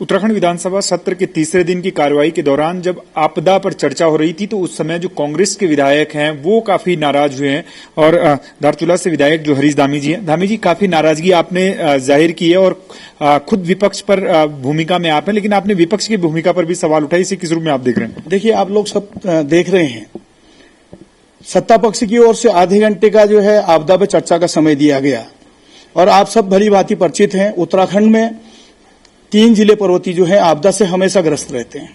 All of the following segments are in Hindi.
उत्तराखंड विधानसभा सत्र के तीसरे दिन की कार्रवाई के दौरान जब आपदा पर चर्चा हो रही थी तो उस समय जो कांग्रेस के विधायक हैं वो काफी नाराज हुए हैं और धारचूला से विधायक जो हरीश धामी जी हैं, धामी जी काफी नाराजगी आपने जाहिर की है और खुद विपक्ष पर भूमिका में आप हैं, लेकिन आपने विपक्ष की भूमिका पर भी सवाल उठाए। इसे किस रूप में आप देख रहे हैं? देखिए, आप लोग सब देख रहे हैं, सत्ता पक्ष की ओर से आधे घंटे का जो है आपदा पर चर्चा का समय दिया गया और आप सब भली भांति परिचित हैं। उत्तराखंड में 3 जिले पर्वतीय जो है आपदा से हमेशा ग्रस्त रहते हैं,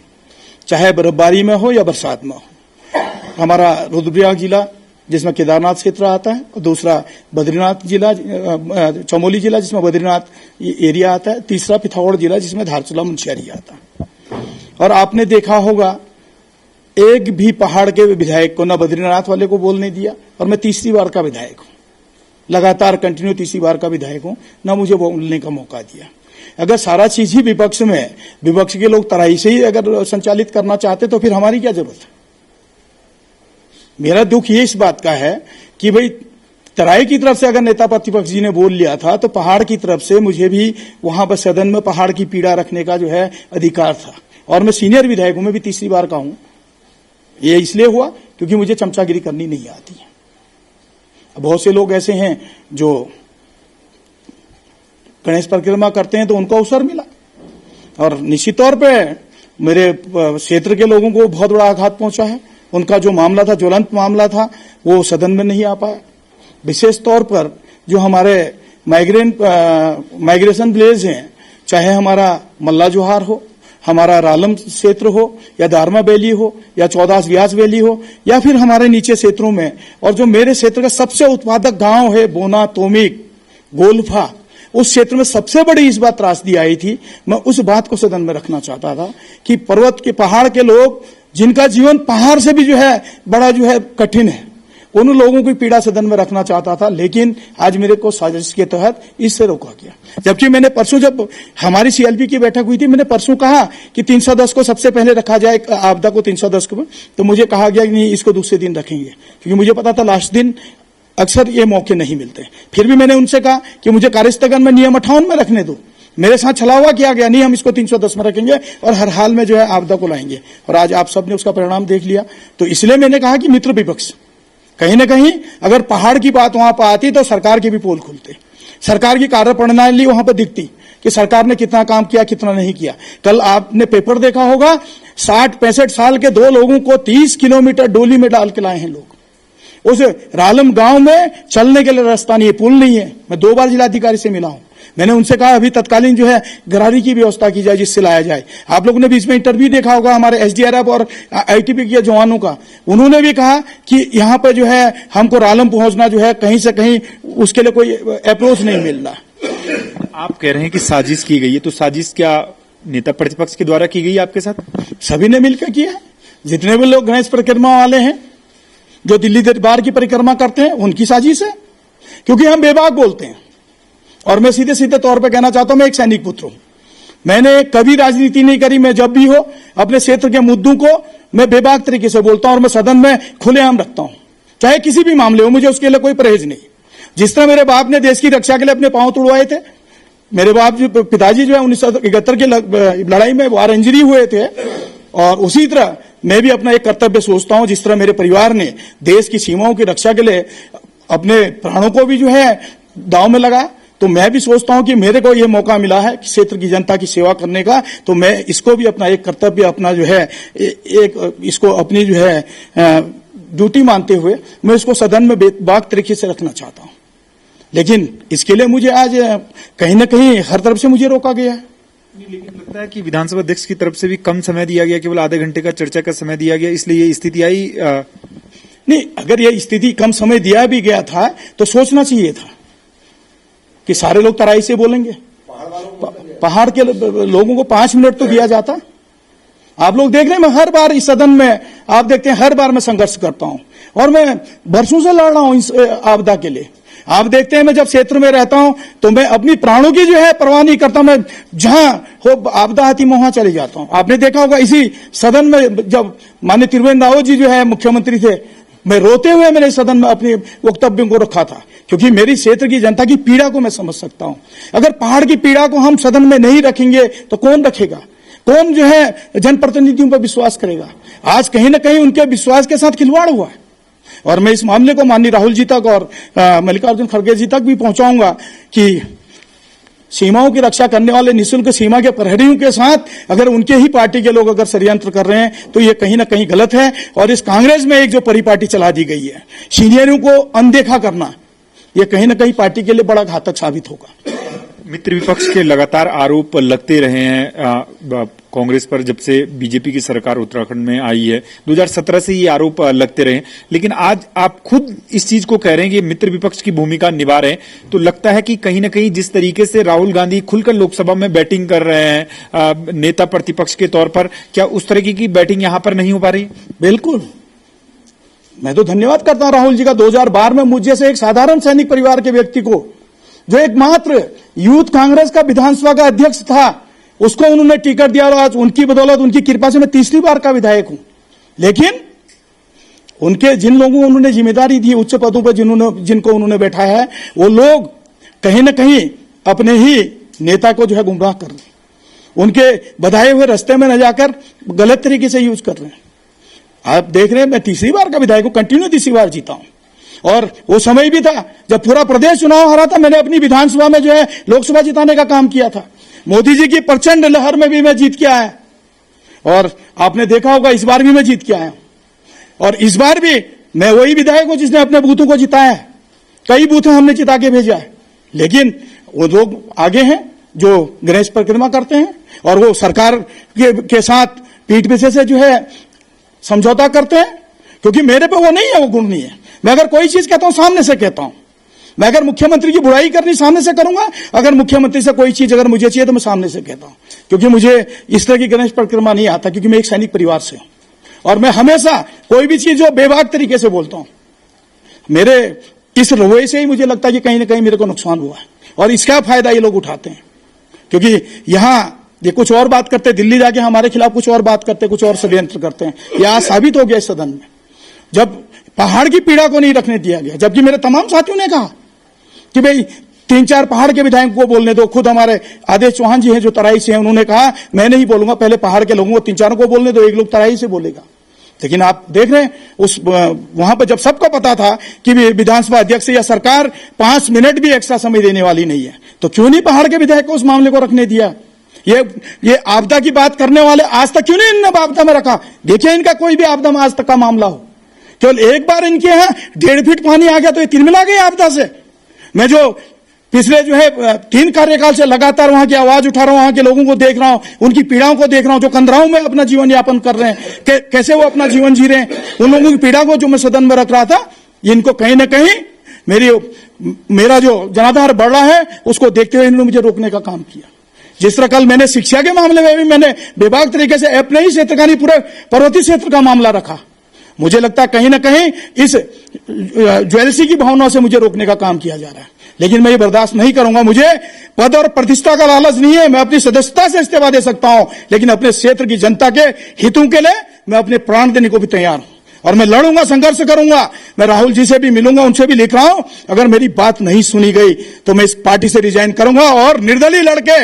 चाहे बर्फबारी में हो या बरसात में हो। हमारा रुद्रप्रयाग जिला जिसमें केदारनाथ क्षेत्र आता है और दूसरा बद्रीनाथ जिला, चमोली जिला जिसमें बद्रीनाथ एरिया आता है, तीसरा पिथौरागढ़ जिला जिसमें धारचूला मुंशियारी आता है। और आपने देखा होगा एक भी पहाड़ के विधायक को न बद्रीनाथ वाले को बोलने दिया और मैं तीसरी बार का विधायक हूं, लगातार कंटिन्यू तीसरी बार का विधायक हूं, न मुझे बोलने का मौका दिया। अगर सारा चीज ही विपक्ष में, विपक्ष के लोग तराई से ही अगर संचालित करना चाहते तो फिर हमारी क्या जरूरत है? मेरा दुख ये इस बात का है कि भाई तराई की तरफ से अगर नेता प्रतिपक्ष जी ने बोल लिया था तो पहाड़ की तरफ से मुझे भी वहां पर सदन में पहाड़ की पीड़ा रखने का जो है अधिकार था। और मैं सीनियर विधायक हूं, मैं भी तीसरी बार का हूं। ये इसलिए हुआ क्योंकि मुझे चमचागिरी करनी नहीं आती है। बहुत से लोग ऐसे हैं जो गणेश परिक्रमा करते हैं तो उनको अवसर मिला और निश्चित तौर पे मेरे क्षेत्र के लोगों को बहुत बड़ा आघात पहुंचा है। उनका जो मामला था, ज्वलंत मामला था, वो सदन में नहीं आ पाया। विशेष तौर पर जो हमारे माइग्रेशन विलेज हैं, चाहे हमारा मल्ला जोहार हो, हमारा रालम क्षेत्र हो या दारमा वैली हो या 14 व्यास वैली हो या फिर हमारे नीचे क्षेत्रों में, और जो मेरे क्षेत्र का सबसे उत्पादक गांव है बोना, तोमिक, गोल्फा, उस क्षेत्र में सबसे बड़ी इस बार त्रासदी आई थी। मैं उस बात को सदन में रखना चाहता था कि पर्वत के, पहाड़ के लोग जिनका जीवन पहाड़ से भी जो है बड़ा जो है कठिन है, उन लोगों की पीड़ा सदन में रखना चाहता था, लेकिन आज मेरे को साजिश के तहत इससे रोका गया। जबकि मैंने परसों जब हमारी सीएलपी की बैठक हुई थी, मैंने परसों कहा कि 310 को सबसे पहले रखा जाए, आपदा को 310 को, तो मुझे कहा गया कि नहीं, इसको दूसरे दिन रखेंगे, क्योंकि मुझे पता था लास्ट दिन अक्सर ये मौके नहीं मिलते। फिर भी मैंने उनसे कहा कि मुझे कार्यस्थगन में नियम 58 में रखने दो। मेरे साथ छलावा किया गया, नहीं हम इसको 310 में रखेंगे और हर हाल में जो है आपदा को लाएंगे, और आज आप सबने उसका परिणाम देख लिया। तो इसलिए मैंने कहा कि मित्र विपक्ष कहीं न कहीं अगर पहाड़ की बात वहां पर आती तो सरकार के भी पोल खुलते, सरकार की कार्यप्रणाली वहां पर दिखती कि सरकार ने कितना काम किया, कितना नहीं किया। कल आपने पेपर देखा होगा, 60-65 साल के 2 लोगों को 30 किलोमीटर डोली में डाल के लाए हैं लोग। उस रालम गांव में चलने के लिए रास्ता नहीं है, पुल नहीं है। मैं 2 बार जिलाधिकारी से मिला हूं, मैंने उनसे कहा अभी तत्कालीन जो है गरारी की व्यवस्था की जाए जिससे लाया जाए। आप लोगों ने भी इसमें इंटरव्यू देखा होगा हमारे एसडीआरएफ और आईटीबी के जवानों का, उन्होंने भी कहा कि यहाँ पर जो है हमको रालम पहुंचना जो है कहीं से कहीं उसके लिए कोई अप्रोच नहीं मिल रहा। आप कह रहे हैं कि साजिश की गई है, तो साजिश क्या नेता प्रतिपक्ष के द्वारा की गई है आपके साथ? सभी ने मिलकर किया है। जितने भी लोग गणेश परिक्रमा वाले हैं, जो दिल्ली दरबार की परिक्रमा करते हैं, उनकी साजिश है, क्योंकि हम बेबाक बोलते हैं। और मैं सीधे सीधे तौर पे कहना चाहता हूं, मैं एक सैनिक पुत्र हूं, मैंने कभी राजनीति नहीं करी। मैं जब भी हो अपने क्षेत्र के मुद्दों को मैं बेबाक तरीके से बोलता हूं और मैं सदन में खुलेआम रखता हूं, चाहे किसी भी मामले हो, मुझे उसके लिए कोई परहेज नहीं। जिस तरह मेरे बाप ने देश की रक्षा के लिए अपने पांव तुड़वाए थे, मेरे बाप जो पिताजी जो है 1971 की लड़ाई में वार इंजरी हुए थे, और उसी तरह मैं भी अपना एक कर्तव्य सोचता हूं। जिस तरह मेरे परिवार ने देश की सीमाओं की रक्षा के लिए अपने प्राणों को भी जो है दांव में लगाया, तो मैं भी सोचता हूं कि मेरे को ये मौका मिला है क्षेत्र की जनता की सेवा करने का, तो मैं इसको भी अपना एक कर्तव्य, अपना जो है एक इसको अपनी जो है ड्यूटी मानते हुए मैं इसको सदन में बेबाक तरीके से रखना चाहता हूं। लेकिन इसके लिए मुझे आज कहीं न कहीं हर तरफ से मुझे रोका गया है। लेकिन लगता है कि विधानसभा अध्यक्ष की तरफ से भी कम समय दिया गया, केवल आधे घंटे का चर्चा का समय दिया गया, इसलिए ये स्थिति आई। नहीं, अगर ये स्थिति कम समय दिया भी गया था तो सोचना चाहिए था कि सारे लोग तराई से बोलेंगे, पहाड़ के लोगों को 5 मिनट तो दिया जाता। आप लोग देख रहे हैं, मैं हर बार इस सदन में आप देखते हैं, हर बार मैं संघर्ष करता हूं और मैं बरसों से लड़ रहा हूं इस आपदा के लिए। आप देखते हैं, मैं जब क्षेत्र में रहता हूं तो मैं अपनी प्राणों की जो है परवाह नहीं करता, मैं जहां हो आपदा आती मैं वहां चले जाता हूं। आपने देखा होगा इसी सदन में जब माननीय त्रिवेंद्र रावत जी जो है मुख्यमंत्री थे, मैं रोते हुए मैंने सदन में अपने वक्तव्यों को रखा था, क्योंकि मेरी क्षेत्र की जनता की पीड़ा को मैं समझ सकता हूं। अगर पहाड़ की पीड़ा को हम सदन में नहीं रखेंगे तो कौन रखेगा? कौन जो है जनप्रतिनिधियों पर विश्वास करेगा? आज कहीं ना कहीं उनके विश्वास के साथ खिलवाड़ हुआ है। और मैं इस मामले को माननीय राहुल जी तक और मल्लिकार्जुन खड़गे जी तक भी पहुंचाऊंगा कि सीमाओं की रक्षा करने वाले निःशुल्क सीमा के प्रहरियों के साथ अगर उनके ही पार्टी के लोग अगर षड्यंत्र कर रहे हैं तो ये कहीं ना कहीं गलत है। और इस कांग्रेस में एक जो परिपाटी चला दी गई है, सीनियरों को अनदेखा करना, ये कहीं ना कहीं पार्टी के लिए बड़ा घातक साबित होगा। मित्र विपक्ष के लगातार आरोप लगते रहे हैं कांग्रेस पर जब से बीजेपी की सरकार उत्तराखंड में आई है। 2017 से ये आरोप लगते रहे, लेकिन आज आप खुद इस चीज को कह रहे हैं कि मित्र विपक्ष की भूमिका निभा रहे हैं, तो लगता है कि कहीं न कहीं जिस तरीके से राहुल गांधी खुलकर लोकसभा में बैटिंग कर रहे हैं नेता प्रतिपक्ष के तौर पर, क्या उस तरीके की बैटिंग यहां पर नहीं हो पा रही? बिल्कुल, मैं तो धन्यवाद करता हूं राहुल जी का। 2012 में मुझ जैसे एक साधारण सैनिक परिवार के व्यक्ति को, जो एकमात्र यूथ कांग्रेस का विधानसभा का अध्यक्ष था, उसको उन्होंने टिकट दिया और आज उनकी बदौलत, उनकी कृपा से मैं तीसरी बार का विधायक हूं। लेकिन उनके जिन लोगों को उन्होंने जिम्मेदारी दी, उच्च पदों पर जिनको उन्होंने बैठाया है, वो लोग कहीं न कहीं अपने ही नेता को जो है गुमराह कर रहे हैं, उनके बताए हुए रास्ते में न जाकर गलत तरीके से यूज कर रहे हैं। आप देख रहे हैं, मैं तीसरी बार का विधायक हूं, कंटिन्यू तीसरी बार जीता हूं। और वो समय भी था जब पूरा प्रदेश चुनाव हारा था, मैंने अपनी विधानसभा में जो है लोकसभा जिताने का काम किया था। मोदी जी की प्रचंड लहर में भी मैं जीत के आया, और आपने देखा होगा इस बार भी मैं जीत के आया, और इस बार भी मैं वही विधायक हूं जिसने अपने बूथों को जिताया है। कई बूथें हमने जिता के भेजा है, लेकिन वो लोग आगे हैं जो गणेश परिक्रमा करते हैं, और वो सरकार के साथ पीठ पीछे से जो है समझौता करते हैं, क्योंकि मेरे पे वो नहीं है, वो गुण नहीं है। मैं अगर कोई चीज कहता हूं सामने से कहता हूं। मैं अगर मुख्यमंत्री की बुराई करनी सामने से करूंगा, अगर मुख्यमंत्री से कोई चीज अगर मुझे चाहिए तो मैं सामने से कहता हूं, क्योंकि मुझे इस तरह की गणेश परिक्रमा नहीं आता, क्योंकि मैं एक सैनिक परिवार से हूं। और मैं हमेशा कोई भी चीज जो बेबाक तरीके से बोलता हूं, मेरे इस रवैये से ही मुझे लगता है कि कहीं ना कहीं मेरे को नुकसान हुआ है, और इसका फायदा ये लोग उठाते हैं। क्योंकि यहां ये कुछ और बात करते, दिल्ली जाके हमारे खिलाफ कुछ और बात करते, कुछ और षड्यंत्र करते हैं। यह आज साबित हो गया इस सदन में, जब पहाड़ की पीड़ा को नहीं रखने दिया गया, जबकि मेरे तमाम साथियों ने कहा कि भाई 3-4 पहाड़ के विधायकों को बोलने दो। खुद हमारे आदेश चौहान जी हैं जो तराई से हैं, उन्होंने कहा मैं नहीं बोलूंगा, पहले पहाड़ के लोगों को 3-4 को बोलने दो, एक लोग तराई से बोलेगा। लेकिन आप देख रहे हैं उस वहां पर जब सबको पता था कि विधानसभा अध्यक्ष या सरकार 5 मिनट भी एक्स्ट्रा समय देने वाली नहीं है, तो क्यों नहीं पहाड़ के विधायक को उस मामले को रखने दिया? ये आपदा की बात करने वाले आज तक क्यों नहीं इन्होंने आपदा में रखा? देखिए इनका कोई भी आपदा में आज तक का मामला हो, केवल एक बार इनके यहां 1.5 फीट पानी आ गया तो ये तिलमिला गए आपदा से। मैं जो पिछले जो है 3 कार्यकाल से लगातार वहां की आवाज उठा रहा हूं, वहां के लोगों को देख रहा हूं, उनकी पीड़ाओं को देख रहा हूं, जो कंदराओं में अपना जीवन यापन कर रहे हैं, कैसे वो अपना जीवन जी रहे हैं, उन लोगों की पीड़ा को जो मैं सदन में रख रहा था, इनको कहीं ना कहीं मेरा जो जनाधार बढ़ रहा है उसको देखते हुए इन्होंने मुझे रोकने का काम किया। जिस तरह कल मैंने शिक्षा के मामले में भी मैंने बेबाक तरीके से अपने ही क्षेत्र का नहीं पूरे पर्वतीय क्षेत्र का मामला रखा। मुझे लगता है कहीं ना कहीं इस ज्वेलसी की भावना से मुझे रोकने का काम किया जा रहा है, लेकिन मैं ये बर्दाश्त नहीं करूंगा। मुझे पद और प्रतिष्ठा का लालच नहीं है, मैं अपनी सदस्यता से इस्तीफा दे सकता हूं, लेकिन अपने क्षेत्र की जनता के हितों के लिए मैं अपने प्राण देने को भी तैयार हूं, और मैं लड़ूंगा, संघर्ष करूंगा। मैं राहुल जी से भी मिलूंगा, उनसे भी लिख रहा हूं, अगर मेरी बात नहीं सुनी गई तो मैं इस पार्टी से रिजाइन करूंगा और निर्दलीय लड़के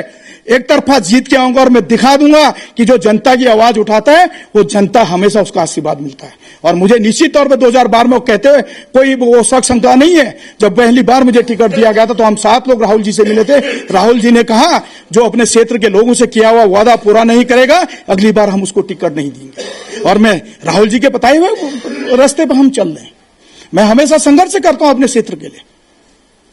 एक तरफा जीत के आऊंगा, और मैं दिखा दूंगा कि जो जनता की आवाज उठाता है वो जनता हमेशा उसका आशीर्वाद मिलता है। और मुझे निश्चित तौर पर 2012 में कहते हुए कोई वो शक शंका नहीं है। जब पहली बार मुझे टिकट दिया गया था तो हम 7 लोग राहुल जी से मिले थे। राहुल जी ने कहा जो अपने क्षेत्र के लोगों से किया हुआ वादा पूरा नहीं करेगा, अगली बार हम उसको टिकट नहीं देंगे। और मैं राहुल जी के बताए हुए रास्ते पर हम चल रहे हैं। मैं हमेशा संघर्ष करता हूं अपने क्षेत्र के लिए।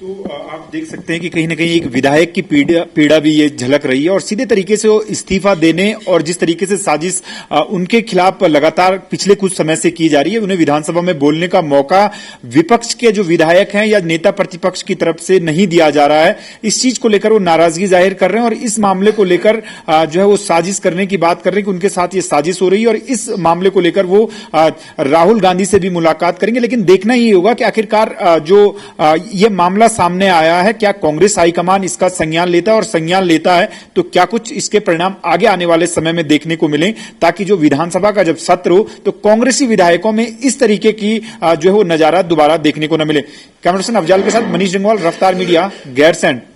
तो आप देख सकते हैं कि कहीं ना कहीं एक विधायक की पीड़ा भी ये झलक रही है, और सीधे तरीके से वो इस्तीफा देने और जिस तरीके से साजिश उनके खिलाफ लगातार पिछले कुछ समय से की जा रही है, उन्हें विधानसभा में बोलने का मौका विपक्ष के जो विधायक हैं या नेता प्रतिपक्ष की तरफ से नहीं दिया जा रहा है। इस चीज को लेकर वो नाराजगी जाहिर कर रहे हैं, और इस मामले को लेकर जो है वो साजिश करने की बात कर रहे हैं कि उनके साथ ये साजिश हो रही है, और इस मामले को लेकर वो राहुल गांधी से भी मुलाकात करेंगे। लेकिन देखना ही होगा कि आखिरकार जो ये मामला मामला सामने आया है, क्या कांग्रेस हाईकमान इसका संज्ञान लेता है, और संज्ञान लेता है तो क्या कुछ इसके परिणाम आगे आने वाले समय में देखने को मिले, ताकि जो विधानसभा का जब सत्र हो तो कांग्रेसी विधायकों में इस तरीके की जो है वो नजारा दोबारा देखने को न मिले। कैमरा पर्सन अफजाल के साथ मनीष जंगवाल, रफ्तार मीडिया, गैरसैंण।